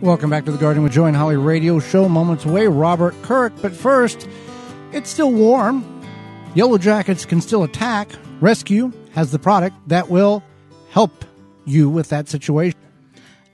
Welcome back to the Garden with Joy and Holly radio show. Moments away, Robert Kourik. But first, it's still warm. Yellow jackets can still attack. Rescue has the product that will help you with that situation.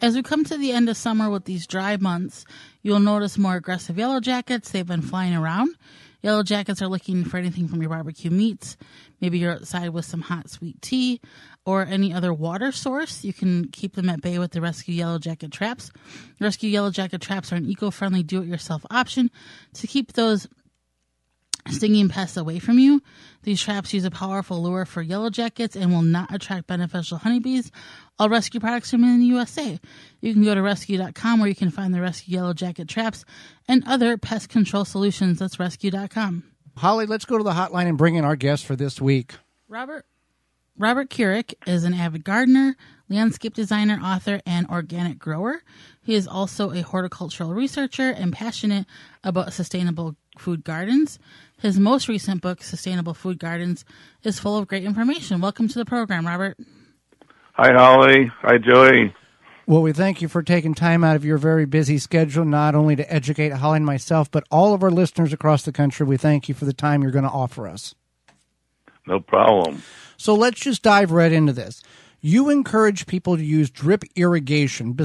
As we come to the end of summer with these dry months, you'll notice more aggressive yellow jackets. They've been flying around. Yellow jackets are looking for anything from your barbecue meats. Maybe you're outside with some hot sweet tea or any other water source. You can keep them at bay with the Rescue Yellow Jacket traps. Rescue Yellow Jacket traps are an eco-friendly do-it-yourself option to keep those stinging pests away from you. These traps use a powerful lure for yellow jackets and will not attract beneficial honeybees. All Rescue products are made in the USA. You can go to rescue.com where you can find the Rescue Yellow Jacket traps and other pest control solutions. That's rescue.com. Holly, let's go to the hotline and bring in our guest for this week. Robert Kourik is an avid gardener, landscape designer, author, and organic grower. He is also a horticultural researcher and passionate about sustainable food gardens. His most recent book, Sustainable Food Gardens, is full of great information. Welcome to the program, Robert. Hi, Holly. Hi, Joey. Well, we thank you for taking time out of your very busy schedule, not only to educate Holly and myself, but all of our listeners across the country. We thank you for the time you're going to offer us. No problem. So let's just dive right into this. You encourage people to use drip irrigation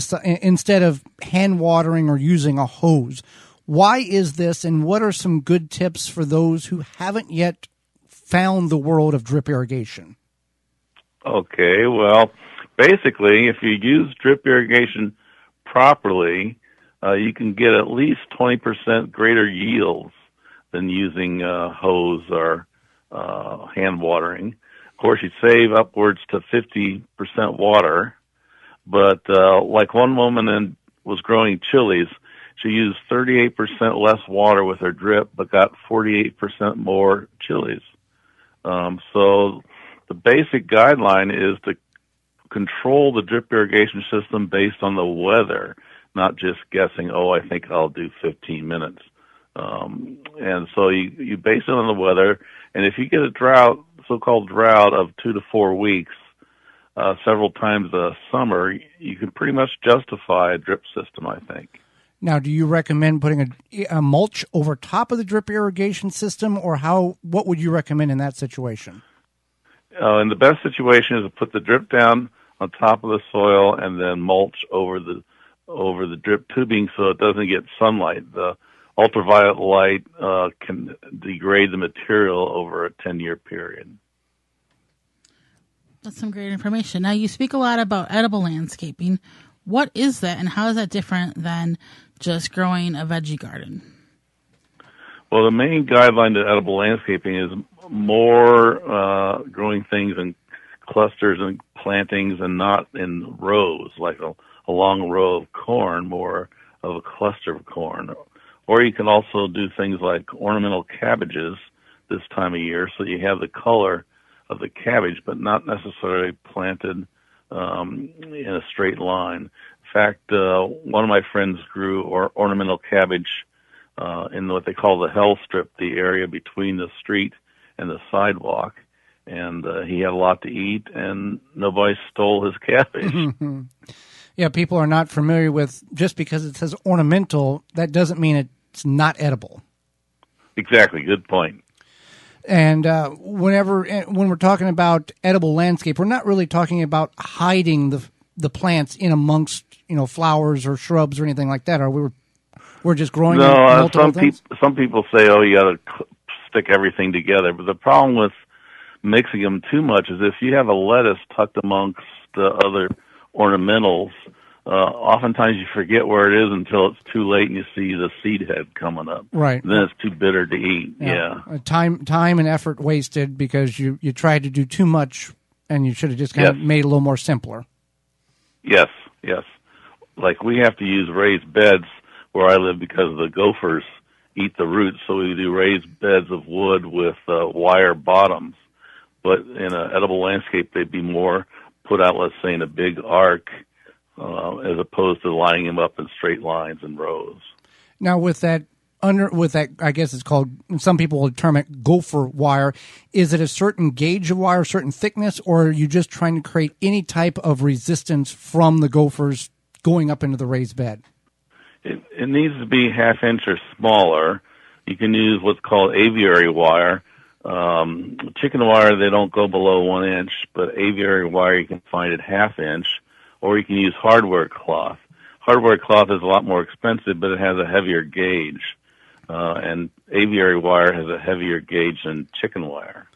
instead of hand watering or using a hose. Why is this, and what are some good tips for those who haven't yet found the world of drip irrigation? Okay, well, basically, if you use drip irrigation properly, you can get at least 20% greater yields than using hose or hand watering. Of course, you save upwards to 50% water, but like one woman was growing chilies, she used 38% less water with her drip, but got 48% more chilies. So the basic guideline is to control the drip irrigation system based on the weather, not just guessing, I think I'll do 15 minutes. And so you base it on the weather, and if you get a drought, so-called drought of 2 to 4 weeks, several times a summer, you can pretty much justify a drip system, I think. Now, do you recommend putting a mulch over top of the drip irrigation system, or what would you recommend in that situation? In the best situation is to put the drip down on top of the soil and then mulch over the drip tubing so it doesn't get sunlight. The ultraviolet light can degrade the material over a 10-year period. That's some great information. Now, you speak a lot about edible landscaping. What is that, and how is that different than just growing a veggie garden? Well, the main guideline to edible landscaping is more growing things in clusters and plantings and not in rows, like a long row of corn, more of a cluster of corn. Or you can also do things like ornamental cabbages this time of year, so you have the color of the cabbage, but not necessarily planted in a straight line. In fact, one of my friends grew ornamental cabbage in what they call the hell strip, the area between the street and the sidewalk. And he had a lot to eat, and nobody stole his cabbage. Yeah, people are not familiar with, just because it says ornamental, that doesn't mean it's not edible. Exactly, good point. And when we're talking about edible landscape, we're not really talking about hiding the plants in amongst flowers or shrubs or anything like that. We're just growing multiple things? Some people say, you got to stick everything together. But the problem with mixing them too much is if you have a lettuce tucked amongst the other ornamentals, oftentimes you forget where it is until it's too late and you see the seed head coming up. Right. And then it's too bitter to eat. Yeah. Time and effort wasted because you tried to do too much, and you should have just kind of made it a little more simpler. Yes. Like we have to use raised beds where I live because the gophers eat the roots, so we do raised beds of wood with wire bottoms. But in an edible landscape, they'd be more put out, let's say, in a big arc, as opposed to lining them up in straight lines and rows. Now, with that, I guess it's called, some people will term it gopher wire. Is it a certain gauge of wire, certain thickness, or are you just trying to create any type of resistance from the gophers going up into the raised bed? It needs to be ½ inch or smaller. You can use what's called aviary wire. Chicken wire, they don't go below 1 inch, but aviary wire you can find at ½ inch, or you can use hardware cloth. Hardware cloth is a lot more expensive, but it has a heavier gauge, and aviary wire has a heavier gauge than chicken wire.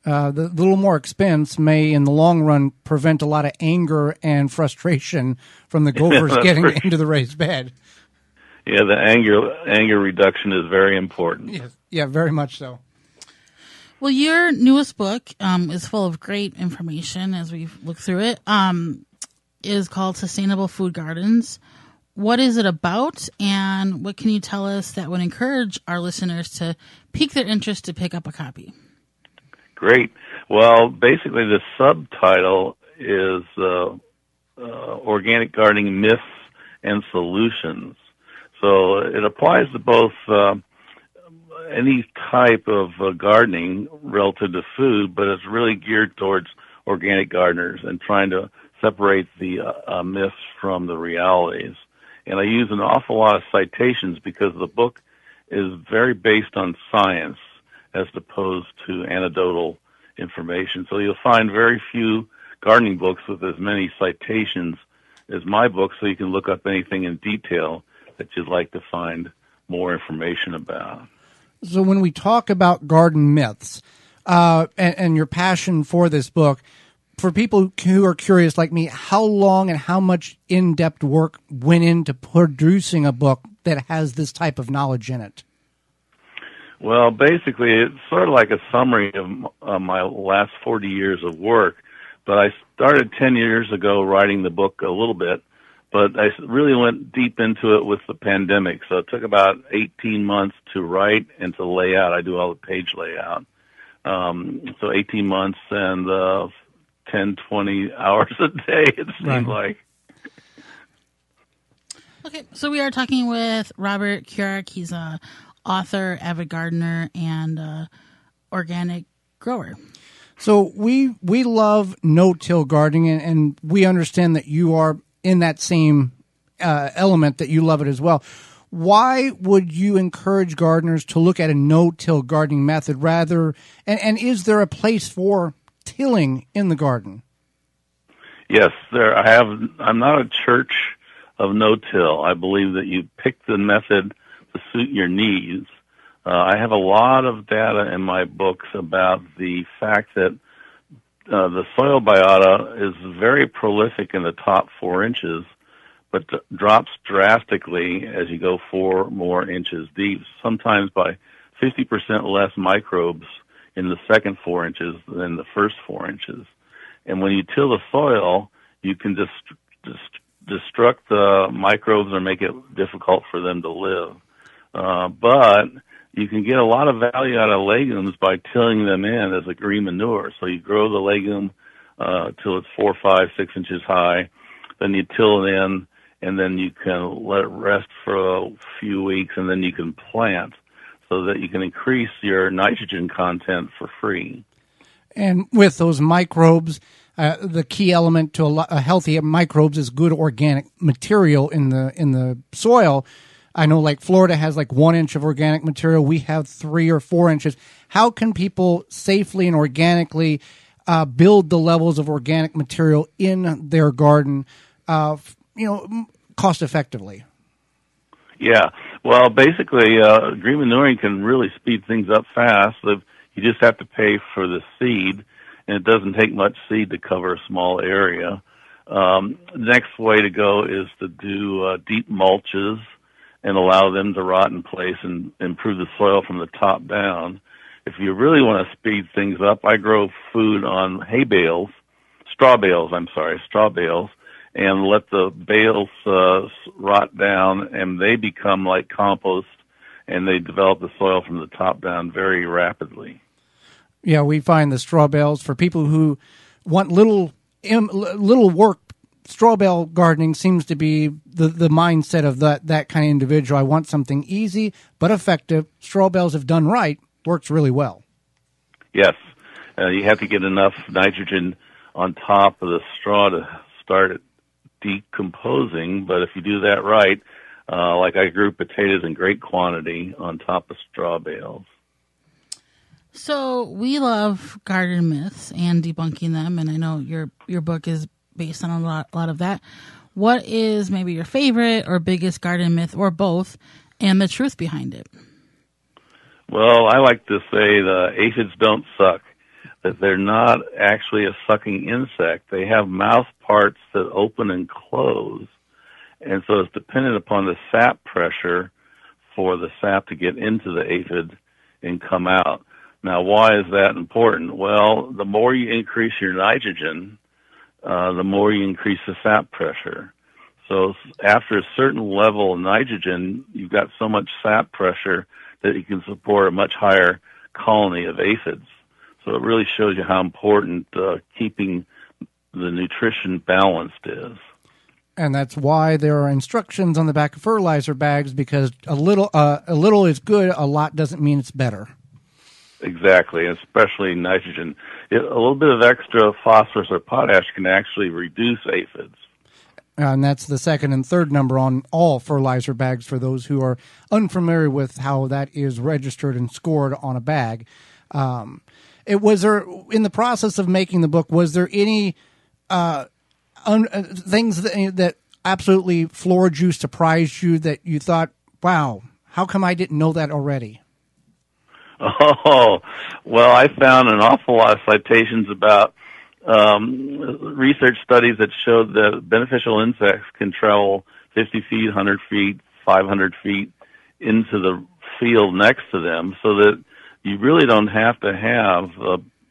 The little more expense may, in the long run, prevent a lot of anger and frustration from the gophers getting into the raised bed. Yeah, the anger reduction is very important. Yes. Yeah, very much so. Well, your newest book is full of great information as we've looked through it. Is called Sustainable Food Gardens. What is it about, and what can you tell us that would encourage our listeners to pique their interest to pick up a copy? Great. Well, basically the subtitle is Organic Gardening Myths and Solutions. So it applies to both any type of gardening relative to food, but it's really geared towards organic gardeners and trying to separate the myths from the realities. And I use an awful lot of citations because the book is very based on science as opposed to anecdotal information. So you'll find very few gardening books with as many citations as my book, so you can look up anything in detail that you'd like to find more information about. So when we talk about garden myths and your passion for this book, for people who are curious like me, how long and how much in-depth work went into producing a book that has this type of knowledge in it? Well, basically, it's sort of like a summary of my last 40 years of work. But I started 10 years ago writing the book a little bit, but I really went deep into it with the pandemic. So it took about 18 months to write and to lay out. I do all the page layout. So 18 months and 10, 20 hours a day, it seemed like. Okay, so we are talking with Robert Kourik. He's a author, avid gardener, and organic grower. So we love no-till gardening, and we understand that you are in that same element, that you love it as well. Why would you encourage gardeners to look at a no-till gardening method rather, and is there a place for tilling in the garden? Yes, I'm not a church of no-till. I believe that you pick the method to suit your needs. I have a lot of data in my books about the fact that the soil biota is very prolific in the top 4 inches, but drops drastically as you go 4 more inches deep, sometimes by 50% less microbes in the second 4 inches than the first 4 inches. And when you till the soil, you can destruct the microbes or make it difficult for them to live. But you can get a lot of value out of legumes by tilling them in as a green manure. So you grow the legume till it's 4, 5, 6 inches high, then you till it in, and then you can let it rest for a few weeks, and then you can plant so that you can increase your nitrogen content for free. And with those microbes, the key element to a healthy microbes is good organic material in the soil. I know like Florida has like 1 inch of organic material. We have 3 or 4 inches. How can people safely and organically build the levels of organic material in their garden, cost effectively? Yeah. Well, basically, green manuring can really speed things up fast. You just have to pay for the seed, and it doesn't take much seed to cover a small area. Next way to go is to do deep mulches and allow them to rot in place and improve the soil from the top down. If you really want to speed things up, I grow food on straw bales, and let the bales rot down, and they become like compost, and they develop the soil from the top down very rapidly. Yeah, we find the straw bales for people who want little work. Straw bale gardening seems to be the mindset of that kind of individual. I want something easy but effective. Straw bales, if done right, works really well. Yes. You have to get enough nitrogen on top of the straw to start it decomposing, but if you do that right, Like I grew potatoes in great quantity on top of straw bales. So we love garden myths and debunking them, and I know your book is based on a lot of that. What is maybe your favorite or biggest garden myth, or both, and the truth behind it? Well, I like to say the aphids don't suck, that they're not actually a sucking insect. They have mouth parts that open and close, and so it's dependent upon the sap pressure for the sap to get into the aphid and come out. Now, why is that important? Well, the more you increase your nitrogen, the more you increase the sap pressure. So after a certain level of nitrogen, you've got so much sap pressure that you can support a much higher colony of aphids. So it really shows you how important keeping the nutrition balanced is. And that's why there are instructions on the back of fertilizer bags, because a little is good, a lot doesn't mean it's better. Exactly, especially nitrogen. A little bit of extra phosphorus or potash can actually reduce aphids. And that's the second and third number on all fertilizer bags for those who are unfamiliar with how that is registered and scored on a bag. Was there, in the process of making the book, was there any things that absolutely floored you, surprised you, that you thought, wow, how come I didn't know that already? Oh, well, I found an awful lot of citations about research studies that showed that beneficial insects can travel 50 feet, 100 feet, 500 feet into the field next to them, so that you really don't have to have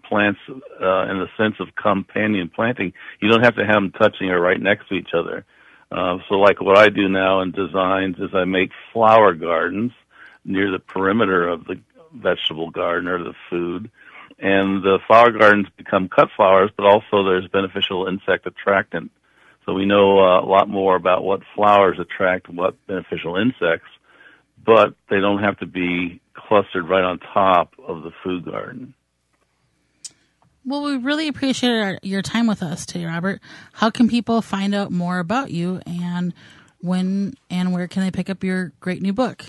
plants in the sense of companion planting. You don't have to have them touching or right next to each other. So like what I do now in designs is I make flower gardens near the perimeter of the vegetable garden or the food, and the flower gardens become cut flowers, but also there's beneficial insect attractant. So we know a lot more about what flowers attract what beneficial insects, but they don't have to be clustered right on top of the food garden. Well, we really appreciate your time with us today, Robert. How can people find out more about you, and when and where can they pick up your great new book?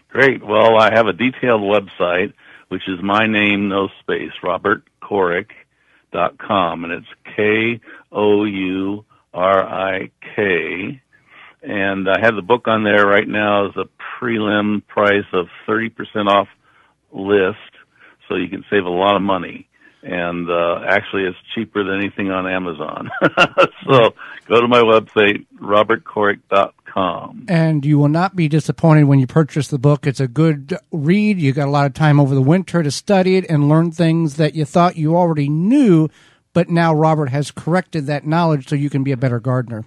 Great. Well, I have a detailed website, which is my name, no space, robertkourik.com, and it's Kourik. And I have the book on there right now as a prelim price of 30% off list, so you can save a lot of money. And actually, it's cheaper than anything on Amazon. So go to my website, robertkourik.com. And you will not be disappointed when you purchase the book. It's a good read. You got a lot of time over the winter to study it and learn things that you thought you already knew, but now Robert has corrected that knowledge so you can be a better gardener.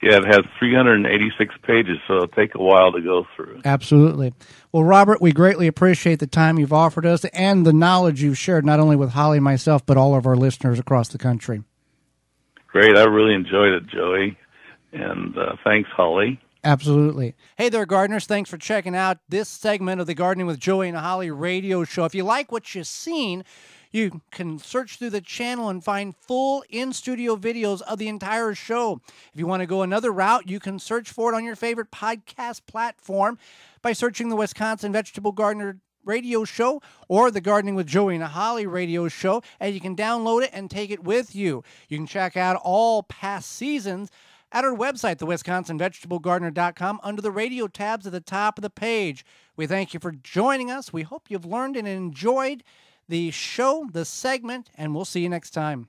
Yeah, it has 386 pages, so it'll take a while to go through. Absolutely. Well, Robert, we greatly appreciate the time you've offered us and the knowledge you've shared, not only with Holly and myself, but all of our listeners across the country. Great. I really enjoyed it, Joey. And thanks, Holly. Absolutely. Hey there, gardeners. Thanks for checking out this segment of the Gardening with Joey and Holly radio show. If you like what you've seen, you can search through the channel and find full in-studio videos of the entire show. If you want to go another route, you can search for it on your favorite podcast platform by searching the Wisconsin Vegetable Gardener radio show or the Gardening with Joey and Holly radio show, and you can download it and take it with you. You can check out all past seasons at our website, thewisconsinvegetablegardener.com, under the radio tabs at the top of the page. We thank you for joining us. We hope you've learned and enjoyed the show, the segment, and we'll see you next time.